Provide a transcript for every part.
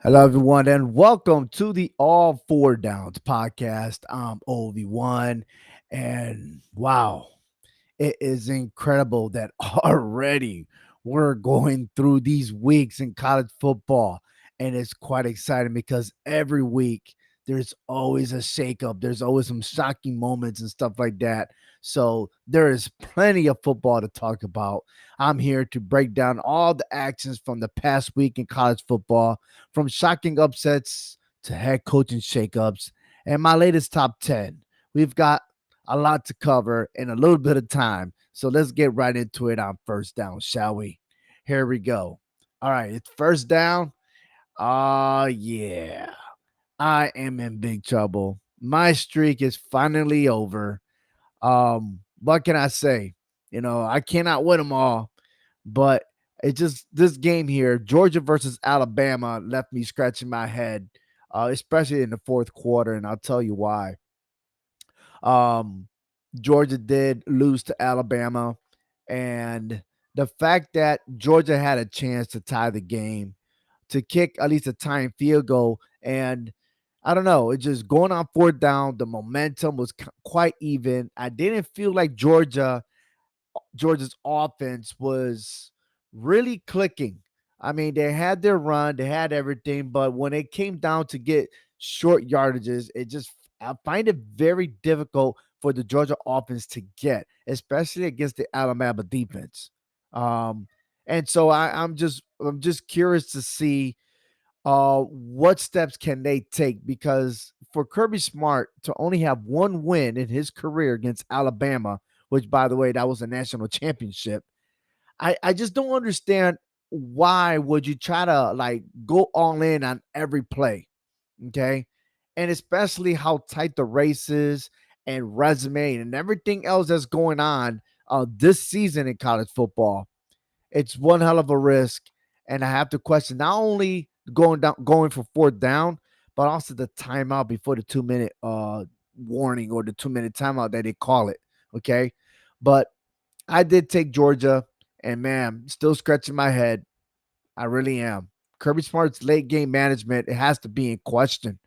Hello, everyone, and welcome to the All Four Downs podcast. I'm Obi-Wan, and wow, it is incredible that already we're going through these weeks in college football. And it's quite exciting because every week there's always a shakeup. There's always some shocking moments and stuff like that. So there is plenty of football to talk about. I'm here to break down all the actions from the past week in college football, from shocking upsets to head coaching shakeups, and my latest top 10. We've got a lot to cover in a little bit of time. So let's get right into it on first down, shall we? Here we go. All right, it's first down. Yeah. I am in big trouble. My streak is finally over. What can I say? I cannot win them all, but it just this game here, Georgia versus Alabama, left me scratching my head, especially in the fourth quarter, and I'll tell you why. Um, Georgia did lose to Alabama, and the fact that Georgia had a chance to tie the game, to kick at least a tying field goal, and I don't know, it just going on fourth down. The momentum was quite even. I didn't feel like Georgia's offense was really clicking. I mean, they had their run, they had everything, but when it came down to get short yardages, I find it very difficult for the Georgia offense to get, especially against the Alabama defense. Um, and so I'm just curious to see what steps can they take, because for Kirby Smart to only have one win in his career against Alabama, which by the way, that was a national championship. I just don't understand, why would you try to like go all in on every play? Okay. And especially how tight the race is, and resume and everything else that's going on this season in college football. It's one hell of a risk. And I have to question not only going for fourth down, but also the timeout before the 2 minute warning, or the 2 minute timeout that they call it. Okay. But I did take Georgia, and man, still scratching my head. I really am. Kirby Smart's late game management, it has to be in question.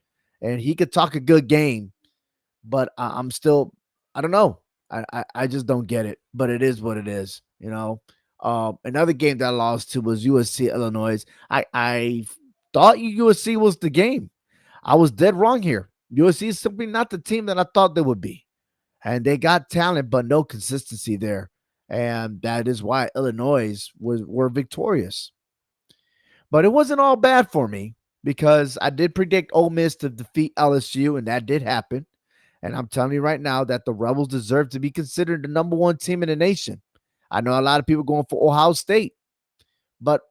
And he could talk a good game, but I'm still, I don't know. I just don't get it. But it is what it is. Another game that I lost to was USC Illinois. I thought USC was the game. I was dead wrong here. USC is simply not the team that I thought they would be, and they got talent but no consistency there, and that is why Illinois were victorious. But it wasn't all bad for me, because I did predict Ole Miss to defeat LSU, and that did happen. And I'm telling you right now that the Rebels deserve to be considered the number one team in the nation. I know a lot of people going for Ohio State, but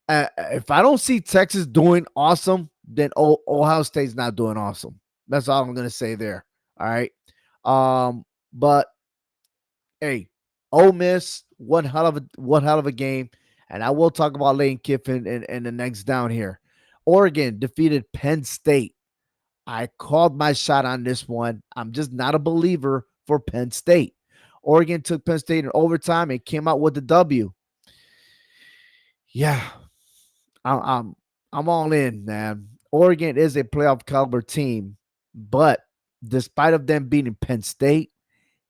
if I don't see Texas doing awesome, then Ohio State's not doing awesome. That's all I'm going to say there. All right. But hey, Ole Miss, one hell of a game, and I will talk about Lane Kiffin in the next down here. Oregon defeated Penn State. I called my shot on this one. I'm just not a believer for Penn State. Oregon took Penn State in overtime and came out with the W. Yeah, I'm I'm all in, man. Oregon is a playoff caliber team, but despite of them beating Penn State,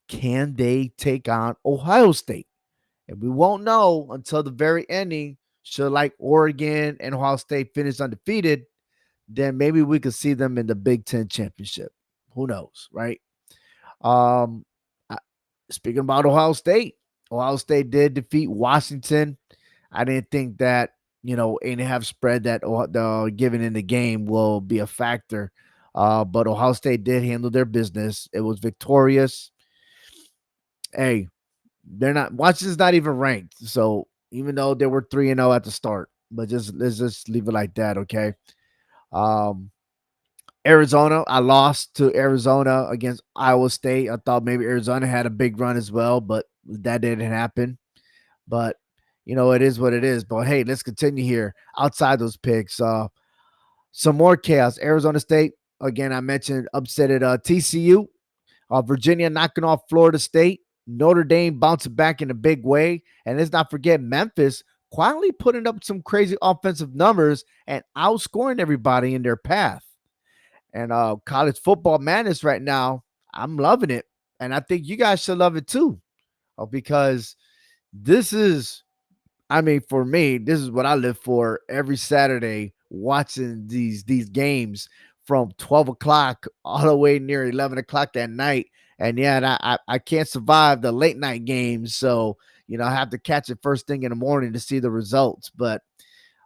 can they take on Ohio State? And we won't know until the very ending. Should like Oregon and Ohio State finish undefeated, then maybe we could see them in the Big Ten championship. Who knows, right? Um, I- Speaking about Ohio State did defeat Washington. I didn't think that 8.5 spread that the given in the game will be a factor. But Ohio State did handle their business. It was victorious. Hey, they're not Washington's not even ranked. So even though they were 3-0 at the start, but just let's just leave it like that, okay? Um, Arizona, I lost to Arizona against Iowa State. I thought maybe Arizona had a big run as well, but that didn't happen. But it is what it is. But hey, let's continue here. Outside those picks, some more chaos. Arizona State, again, I mentioned upset at TCU. Virginia knocking off Florida State. Notre Dame bouncing back in a big way. And let's not forget Memphis quietly putting up some crazy offensive numbers and outscoring everybody in their path. And college football madness right now, I'm loving it. And I think you guys should love it too, because this is, I mean, for me, this is what I live for every Saturday, watching these games from 12 o'clock all the way near 11 o'clock at night. And yeah, and I can't survive the late night games, so I have to catch it first thing in the morning to see the results. But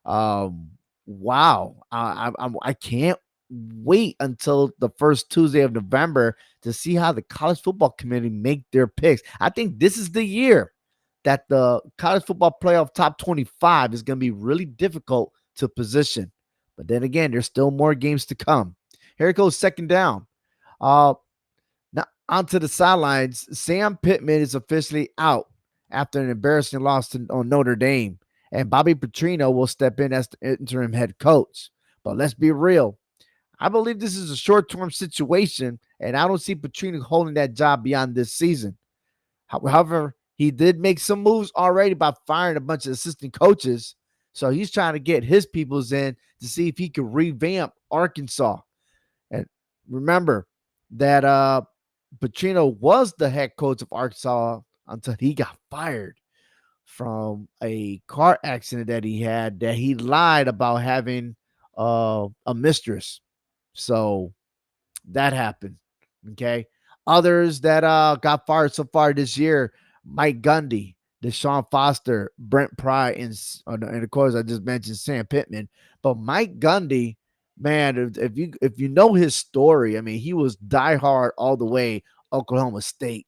um, wow, I can't wait until the first Tuesday of November to see how the college football committee make their picks. I think this is the year that the college football playoff top 25 is going to be really difficult to position. But then again, there's still more games to come. Here it goes, second down. Uh, Now onto the sidelines. Sam Pittman is officially out after an embarrassing loss on Notre Dame, and Bobby Petrino will step in as the interim head coach. But let's be real. I believe this is a short-term situation, and I don't see Petrino holding that job beyond this season. However, he did make some moves already by firing a bunch of assistant coaches. So he's trying to get his peoples in to see if he can revamp Arkansas. And remember that Petrino was the head coach of Arkansas until he got fired from a car accident that he had, that he lied about having a mistress. So that happened. Okay. Others that got fired so far this year: Mike Gundy, Deshaun Foster, Brent Pry, and of course I just mentioned Sam Pittman. But Mike Gundy, man, if you know his story, I mean, he was diehard all the way Oklahoma State.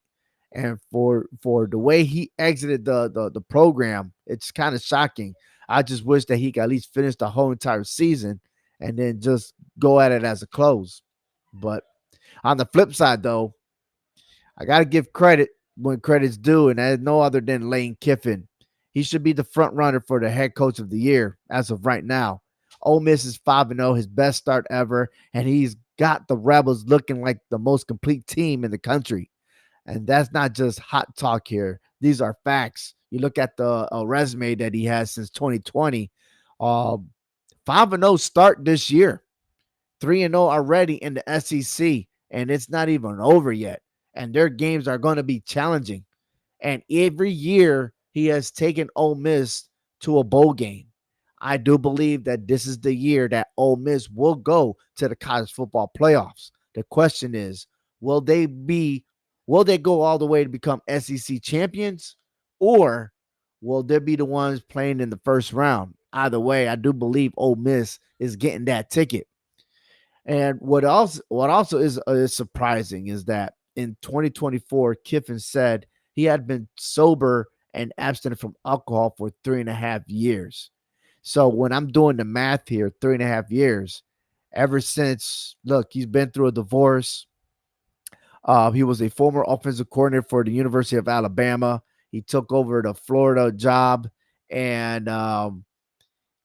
And for the way he exited the program, it's kind of shocking. I just wish that he could at least finish the whole entire season and then just go at it as a close. But on the flip side, though, I got to give credit when credit's due, and that is no other than Lane Kiffin. He should be the front runner for the head coach of the year as of right now. Ole Miss is 5-0, his best start ever, and he's got the Rebels looking like the most complete team in the country. And that's not just hot talk here. These are facts. You look at the resume that he has since 2020. 5-0 start this year. 3-0 already in the SEC, and it's not even over yet. And their games are going to be challenging. And every year he has taken Ole Miss to a bowl game. I do believe that this is the year that Ole Miss will go to the college football playoffs. The question is, will they be will they go all the way to become SEC champions, or will they be the ones playing in the first round? Either way, I do believe Ole Miss is getting that ticket. And what also is surprising is that in 2024, Kiffin said he had been sober and abstinent from alcohol for 3.5 years. So when I'm doing the math here, 3.5 years, ever since, look, he's been through a divorce. He was a former offensive coordinator for the University of Alabama. He took over the Florida job, and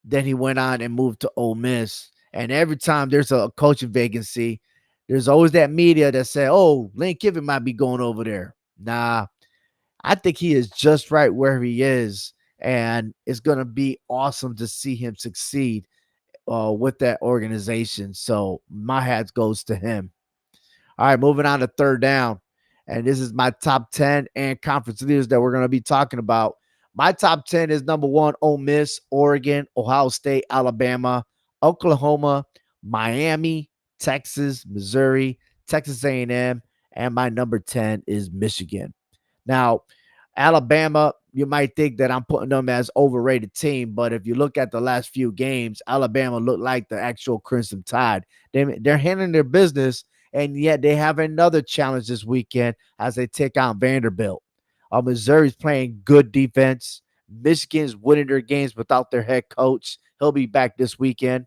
then he went on and moved to Ole Miss. And every time there's a coaching vacancy, there's always that media that say, "Oh, Lane Kiffin might be going over there." Nah, I think he is just right where he is, and it's gonna be awesome to see him succeed with that organization. So my hat goes to him. All right, moving on to third down. And this is my top 10 and conference leaders that we're going to be talking about. My top 10 is number one, Ole Miss, Oregon, Ohio State, Alabama, Oklahoma, Miami, Texas, Missouri, Texas A&M, and my number 10 is Michigan. Now, Alabama, you might think that I'm putting them as overrated team, but if you look at the last few games, Alabama looked like the actual Crimson Tide. They're handling their business, and yet they have another challenge this weekend as they take on Vanderbilt. Missouri's playing good defense. Michigan's winning their games without their head coach. He'll be back this weekend.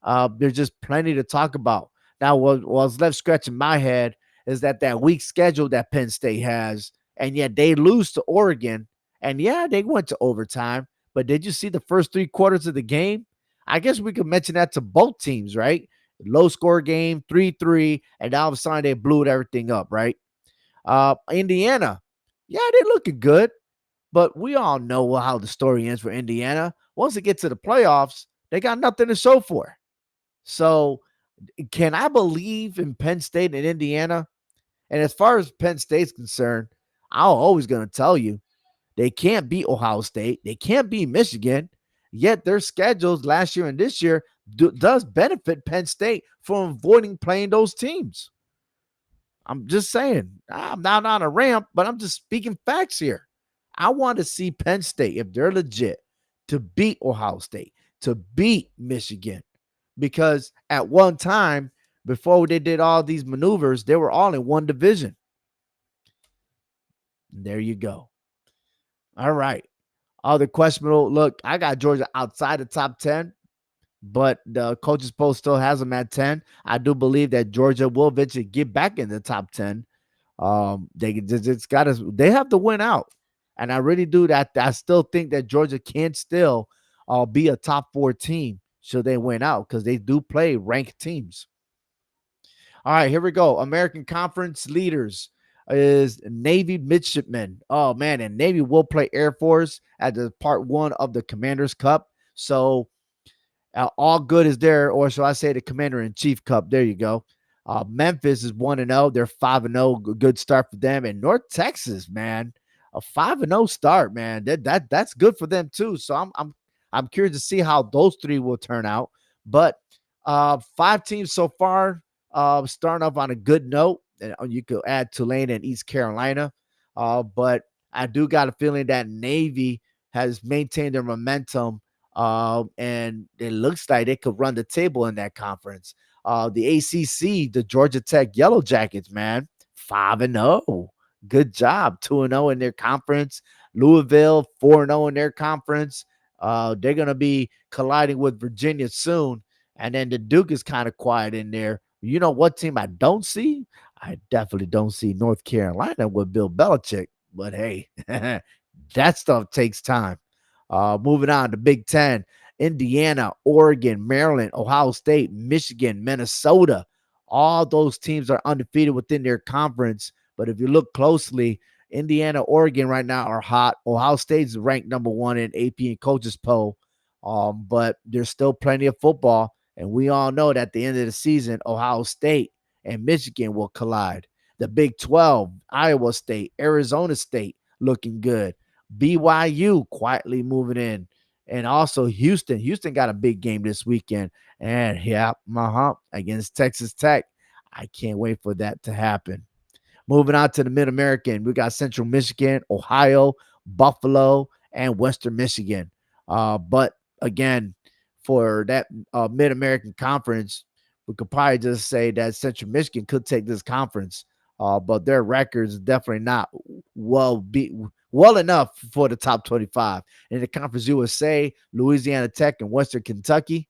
There's just plenty to talk about. Now, what's left scratching my head is that weak schedule that Penn State has, and yet they lose to Oregon. And yeah, they went to overtime, but did you see the first 3 quarters of the game? I guess we could mention that to both teams, right? Low score game, 3-3, and all of a sudden they blew everything up, right? Indiana, yeah, they're looking good. But we all know how the story ends for Indiana. Once they get to the playoffs, they got nothing to show for. So, can I believe in Penn State and Indiana? And as far as Penn State's concerned, I'm always going to tell you they can't beat Ohio State. They can't beat Michigan. Yet their schedules last year and this year does benefit Penn State from avoiding playing those teams. I'm just saying. I'm not on a ramp, but I'm just speaking facts here. I want to see Penn State, if they're legit, to beat Ohio State, to beat Michigan. Because at one time, before they did all these maneuvers, they were all in one division. There you go. All right. Other questionable look, I got Georgia outside the top 10, but the coaches poll still has them at 10. I do believe that Georgia will eventually get back in the top 10. They just got to, they have to win out. And I really do that. I still think that Georgia can still be a top 4 team should they win out because they do play ranked teams. All right, here we go. American Conference leaders is Navy midshipmen. Oh man, and Navy will play Air Force at the part 1 of the Commanders Cup. So all good is there, or shall I say the Commander in Chief Cup? There you go. Memphis is 1-0. They're 5-0. Good start for them. And North Texas, man, a 5-0 start, man. That's good for them too. So I'm curious to see how those three will turn out. But 5 teams so far, starting off on a good note. And you could add Tulane and East Carolina. But I do got a feeling that Navy has maintained their momentum, and it looks like they could run the table in that conference. The ACC, the Georgia Tech Yellow Jackets, man, 5-0. Good job, 2-0 in their conference. Louisville, 4-0 in their conference. They're going to be colliding with Virginia soon. And then the Duke is kind of quiet in there. You know what team I don't see? I definitely don't see North Carolina with Bill Belichick. But hey, that stuff takes time. Moving on to Big Ten, Indiana, Oregon, Maryland, Ohio State, Michigan, Minnesota. All those teams are undefeated within their conference. But if you look closely, Indiana, Oregon right now are hot. Ohio State's ranked number 1 in AP and coaches poll. But there's still plenty of football. And we all know that at the end of the season, Ohio State and Michigan will collide. The Big 12, Iowa State, Arizona State looking good. BYU quietly moving in. And also Houston. Houston got a big game this weekend. And yeah, against Texas Tech. I can't wait for that to happen. Moving on to the Mid-American, we got Central Michigan, Ohio, Buffalo, and Western Michigan. But again, for that Mid-American Conference, we could probably just say that Central Michigan could take this conference, but their records is definitely not well enough for the top 25. In the Conference USA, Louisiana Tech and Western Kentucky.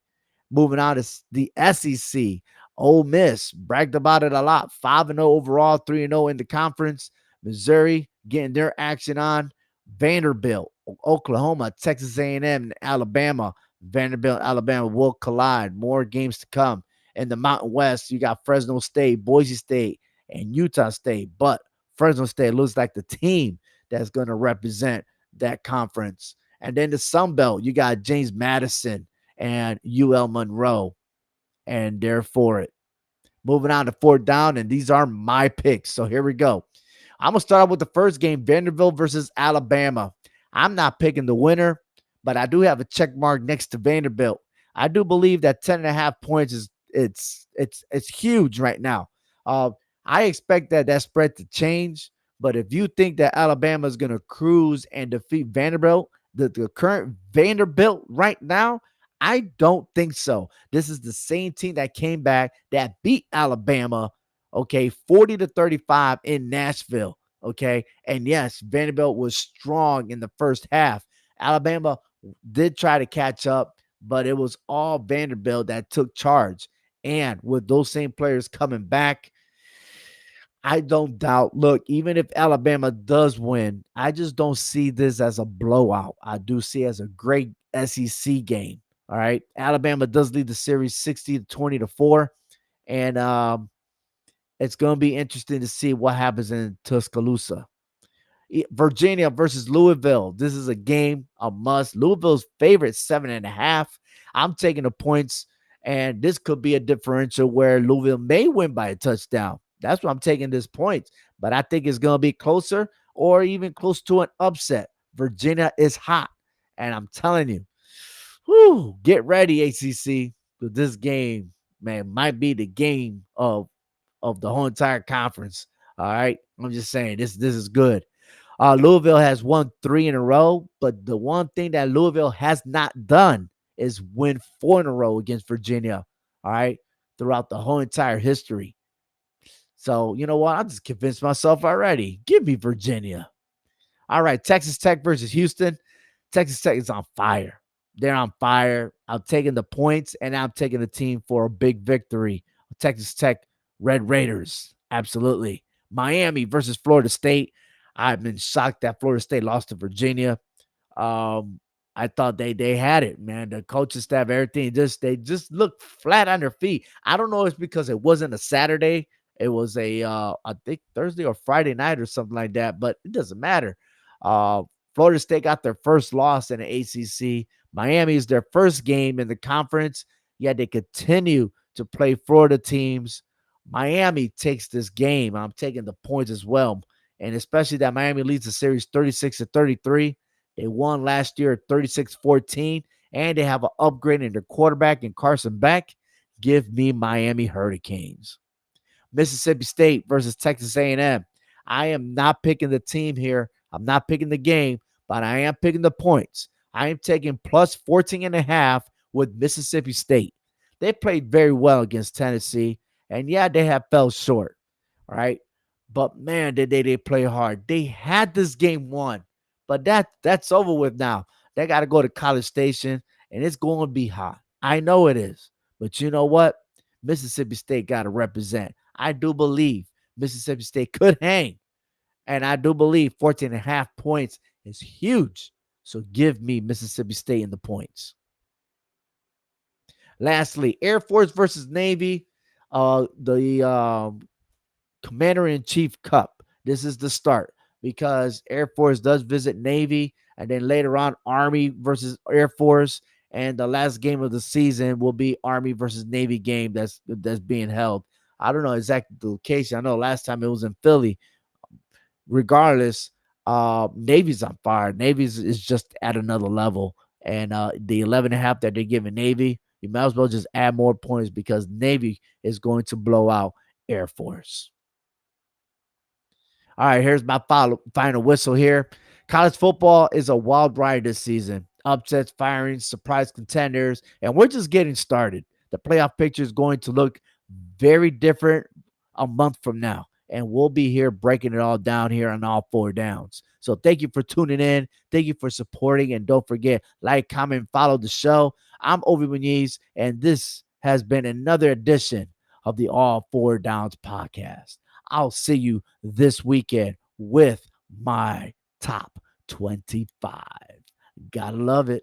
Moving on to the SEC, Ole Miss bragged about it a lot. 5-0 overall, 3-0 in the conference. Missouri getting their action on. Vanderbilt, Oklahoma, Texas A&M, and Alabama. Vanderbilt, Alabama will collide. More games to come. In the Mountain West, you got Fresno State, Boise State, and Utah State. But Fresno State looks like the team that's going to represent that conference. And then the Sun Belt, you got James Madison and UL Monroe, and they're for it. Moving on to 4th down, and these are my picks. So here we go. I'm going to start out with the first game, Vanderbilt versus Alabama. I'm not picking the winner, but I do have a check mark next to Vanderbilt. I do believe that 10.5 points is it's huge right now. I expect that spread to change, but if you think that Alabama is going to cruise and defeat Vanderbilt, the current Vanderbilt right now, I don't think so. This is the same team that came back that beat Alabama, okay, 40-35 in Nashville, okay? And yes, Vanderbilt was strong in the first half. Alabama did try to catch up, but it was all Vanderbilt that took charge. And with those same players coming back, I don't doubt. Look, even if Alabama does win, I just don't see this as a blowout. I do see it as a great SEC game. All right. Alabama does lead the series 60-20-4. And it's going to be interesting to see what happens in Tuscaloosa. Virginia versus Louisville. This is a game, a must. Louisville's favorite 7.5. I'm taking the points, and this could be a differential where Louisville may win by a touchdown. That's why I'm taking this point. But I think it's going to be closer or even close to an upset. Virginia is hot, and I'm telling you, whew, get ready, ACC, because this game, man, might be the game of the whole entire conference. All right, I'm just saying this is good. Louisville has won 3 in a row, but the one thing that Louisville has not done is win 4 in a row against Virginia. All right, throughout the whole entire history. So you know what? I just convinced myself already. Give me Virginia. All right, Texas Tech versus Houston. Texas Tech is on fire. They're on fire. I'm taking the points, and I'm taking the team for a big victory. Texas Tech Red Raiders. Absolutely. Miami versus Florida State. I've been shocked that Florida State lost to Virginia. Um, I thought they had it, man. The coaching staff, everything, they just looked flat on their feet. I don't know if it's because it wasn't a Saturday. It was a I think Thursday or Friday night or something like that, but it doesn't matter. Uh Florida State got their first loss in the ACC. Miami is their first game in the conference, yet they continue to play Florida teams. Miami takes this game. I'm taking the points as well. And especially that Miami leads the series 36-33. They won last year 36-14, and they have an upgrade in their quarterback in Carson Beck. Give me Miami Hurricanes. Mississippi State versus Texas A&M. I am not picking the team here. I'm not picking the game, but I am picking the points. I am taking plus 14.5 with Mississippi State. They played very well against Tennessee, and yeah, they have fell short. All right. But man, did they play hard. They had this game won, but that's over with now. They got to go to College Station, and it's going to be hot. I know it is. But you know what? Mississippi State got to represent. I do believe Mississippi State could hang. And I do believe 14.5 points is huge. So give me Mississippi State in the points. Lastly, Air Force versus Navy. The Commander in Chief Cup. This is the start because Air Force does visit Navy, and then later on, Army versus Air Force. And the last game of the season will be Army versus Navy game that's being held. I don't know exactly the location. I know last time it was in Philly. Regardless, Navy's on fire. Navy's is just at another level. And the 11.5 that they're giving Navy, you might as well just add more points because Navy is going to blow out Air Force. All right, here's my final whistle here. College football is a wild ride this season. Upsets, firings, surprise contenders, and we're just getting started. The playoff picture is going to look very different a month from now, and we'll be here breaking it all down here on all 4 downs. So thank you for tuning in. Thank you for supporting, and don't forget, like, comment, follow the show. I'm Ovi Muniz, and this has been another edition of the All 4 Downs podcast. I'll see you this weekend with my top 25. Gotta love it.